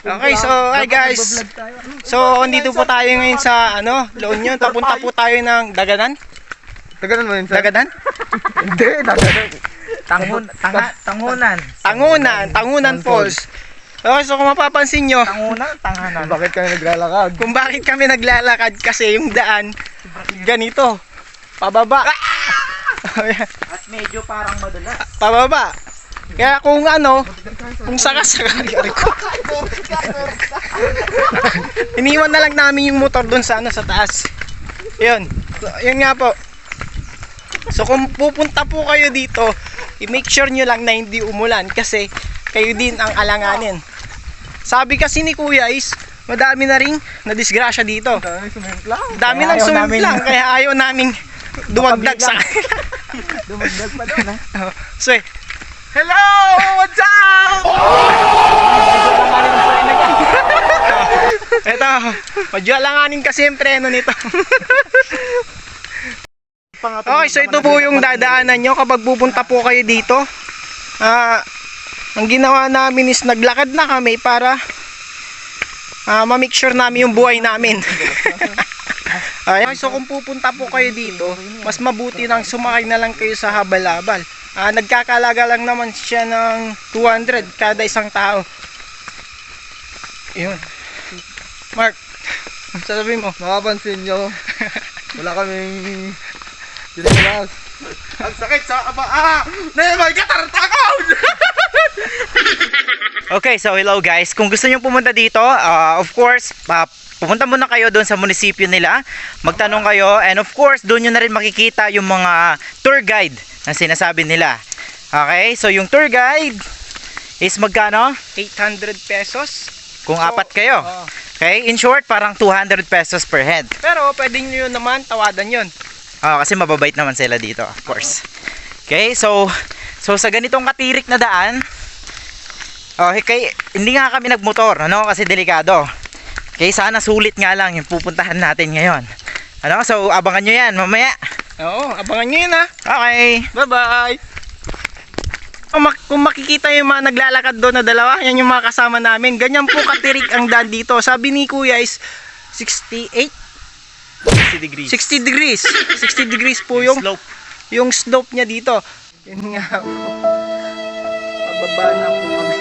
Okay, so hi guys. So andito po tayo ngayon sa La Union. Papunta po tayo ng Daganan. Daganan mo yun, sir? Daganan? Hindi, Daganan. Tangunan Falls. Okay, so kung mapapansin nyo, Tanganan. Bakit kami naglalakad? kung bakit kami naglalakad kasi yung daan ganito, pababa. At medyo parang madulas. Pababa. Kaya kung kung sakasakali ko. Iniwan na lang namin yung motor doon sa taas. Yun. So, yun nga po. So kung pupunta po kayo dito, i-make sure nyo lang na hindi umulan kasi kayo din ang alanganin. Sabi kasi ni Kuya is madami na ring nadisgrasya dito. Dami nang sumimplang kaya ayaw naming dumagdag sa kanila. Dumagdag pa doon ha. So hello! What's up? Ito, medyo alanganin kasi yung preno nito. Okay, so ito po yung dadaanan nyo kapag pupunta po kayo dito. Ang ginawa namin is naglakad na kami para ma-make sure namin yung buhay namin. Okay, so kung pupunta po kayo dito, mas mabuti nang sumakay na lang kayo sa habal-habal. Nagkakalaga lang naman siya ng 200 kada isang tao. Yun. Mark, sasabihin mo? Makapansin nyo, wala kaming dinilas. Ang sakit sa kaba. May katartakaw! Okay, so hello guys. Kung gusto niyo pumunta dito, of course, pupunta muna kayo doon sa munisipyo nila. Magtanong kayo and of course, doon nyo na rin makikita yung mga tour guide na sinasabi nila. Okay, so yung tour guide is magkano? 800 pesos. Kung apat kayo. Okay, in short, parang 200 pesos per head. Pero pwede nyo naman tawadan yun. Kasi mababait naman sila dito, of course. Okay, so sa ganitong katirik na daan, okay, hindi nga kami nagmotor, kasi delikado. Okay, sana sulit nga lang yung pupuntahan natin ngayon. So abangan nyo yan mamaya. Oo, abangan nyo yun ha. Okay. Bye-bye. Kung makikita yung mga naglalakad doon na dalawa, yan yung mga kasama namin. Ganyan po katirik ang daan dito. Sabi ni Kuya is 68? 60 degrees. 60 degrees. 60 degrees po yung slope niya dito. Yun nga po. Pababa na po kami.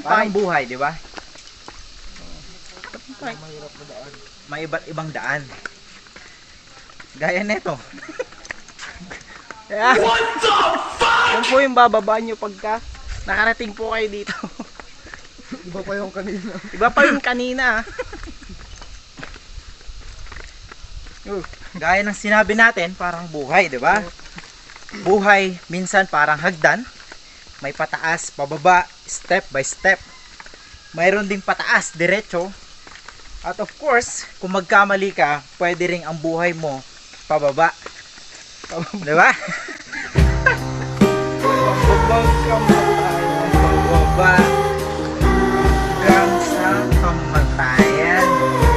Parang buhay, di ba? May iba't ibang daan. Gaya nito. What the fuck? Yan po yung bababa nyo pagka nakarating po kayo dito. Iba pa yung kanina. Iba pa yung kanina. Gaya ng sinabi natin, parang buhay, di ba? Buhay, minsan parang hagdan. May pataas, pababa, step by step. Mayroon ding pataas, diretso. At of course, kung magkamali ka, pwede ring ang buhay mo pababa. Di ba? Pababa hanggang sa kamatayan.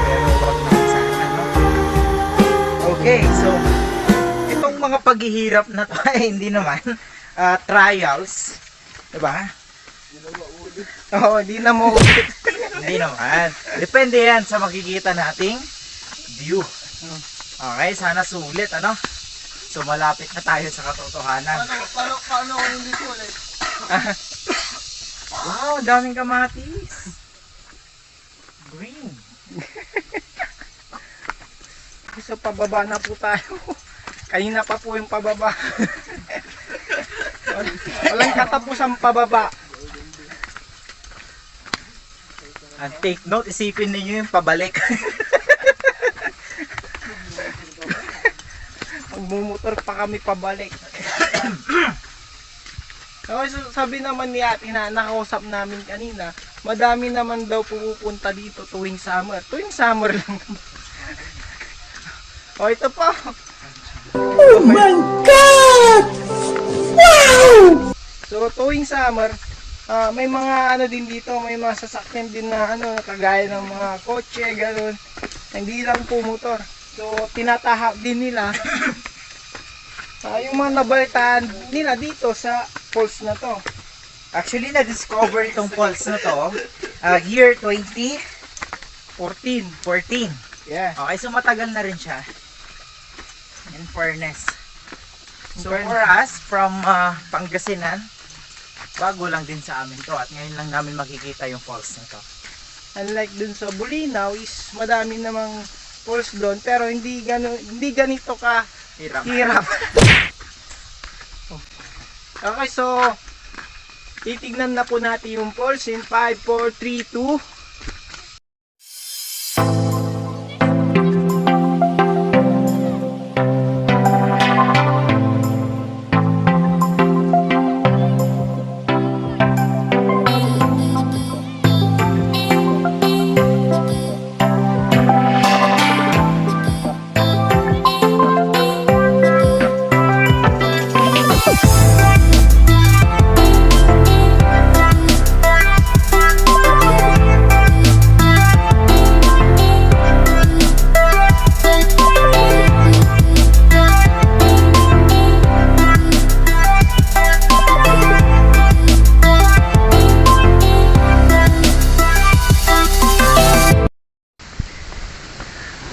Pero wag naman sa Okay, so itong mga paghihirap na to ay hindi naman trials. Diba? Oo, di na mo ulit. Hindi naman. Depende yan sa makikita nating view. Okay, sana sulit, So malapit na tayo sa katotohanan. Paano hindi ko ulit? Wow, daming kamatis. Green. So pababa na po tayo. Kanina pa po yung pababa. Walang katapusang pababa. And take note, isipin niyo yung pabalik. Magmumotor pa kami pabalik. Okay, so sabi naman ni ate na nakausap namin kanina, madami naman daw pupunta dito tuwing summer. Tuwing summer lang. O ito pa. Oh my God! Wow! So tuwing summer, may mga din dito, may mga sasakyan din na kagaya ng mga kotse, gano'n. Hindi lang po motor. So tinatahak din nila Yung mga nabalitaan nila dito sa falls na to. Actually, na-discover itong falls na to year 2014. 14. Yeah. Okay, so matagal na rin siya. In fairness. So In fairness. for us, from Pangasinan, bago lang din sa amin to at ngayon lang namin makikita yung falls na to. Unlike dun sa Bulinaw is madami namang falls doon pero hindi ganito ka hirap. Okay, so titignan na po natin yung falls in 5, 4, 3, 2.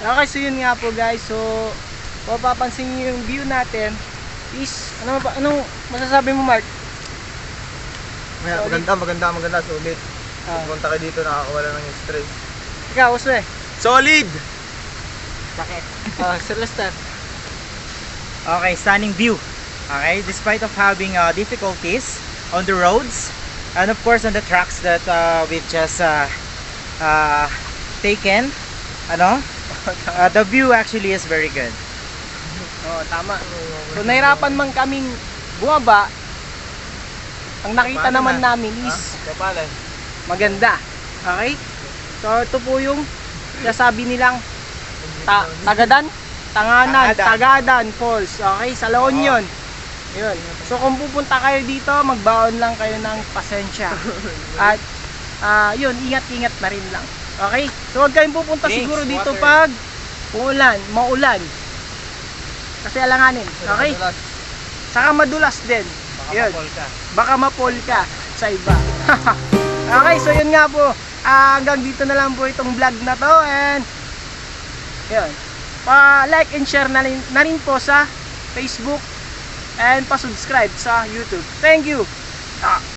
Okay, so yun nga po guys. So, mapapansin niyo yung view natin is, anong masasabi mo, Mark? Maganda, sulit. Ah. Pumunta kayo dito, nakakawala ng stress. Ikaw, Uswe. Solid! Bakit? Sir Lester. Okay, stunning view. Okay, despite of having difficulties on the roads and of course on the tracks that we've just taken, the view actually is very good. Oo, tama. So, nahirapan man kaming bumaba. Ang nakita Paano naman na? namin is Kapalan. maganda. Okay? So, ito po yung sasabi nilang Tagadan? Tagadan Falls. Okay? Sa La Union. Yun. So, kung pupunta kayo dito, magbaon lang kayo ng pasensya. At, yun, ingat-ingat na rin lang. Okay? So, huwag kayong pupunta Drinks, siguro dito water. pag maulan. Kasi alanganin. Okay? Saka madulas din. Yun. Baka mapol ka sa iba. Okay, so yun nga po. Hanggang dito na lang po itong vlog na to. And, yun. Pa-like and share na rin po sa Facebook. And pa-subscribe sa YouTube. Thank you.